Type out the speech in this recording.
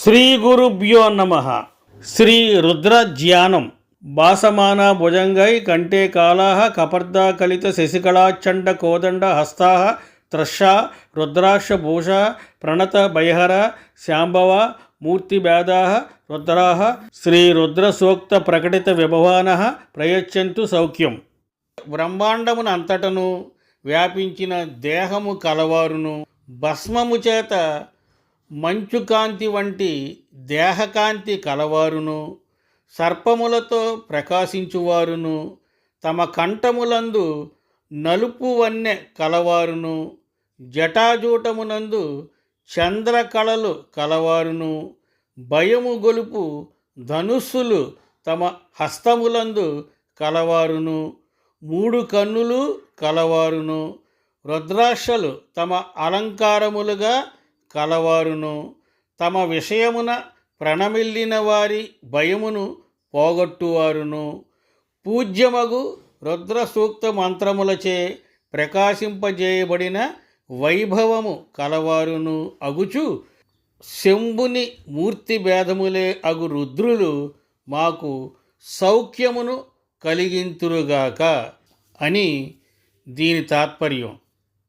శ్రీ గురుభ్యో నమ. శ్రీ రుద్ర ధ్యానం. భాసమాన భుజంగై కంఠే కాళాః కపర్దా కలిత శశికళాచండ కోదండ హస్తాః త్రషా రుద్రాక్ష భూష ప్రణత భయహర శాంభవ మూర్తిభేదాః రుద్రాః శ్రీ రుద్ర సూక్త ప్రకటిత విభవానః ప్రయచ్చంతు సౌఖ్యం. బ్రహ్మాండమును అంతటను వ్యాపించిన దేహము కలవారును భస్మము చేత మంచుకాంతి వంటి దేహకాంతి కలవారును సర్పములతో ప్రకాశించువారును తమ కంఠములందు నలుపు వన్నె కలవారును జటాజూటమునందు చంద్రకళలు కలవారును భయము గొలుపు ధనుస్సులు తమ హస్తములందు కలవారును మూడు కన్నులు కలవారును రుద్రాక్షలు తమ అలంకారములుగా కలవారును తమ విషయమున ప్రణమిల్లిన వారి భయమును పోగొట్టువారును పూజ్యమగు రుద్ర సూక్త మంత్రములచే ప్రకాశింపజేయబడిన వైభవము కలవారును అగుచు శంభుని మూర్తి భేదములే అగు రుద్రులు మాకు సౌఖ్యమును కలిగింతురుగాక అని దీని తాత్పర్యం.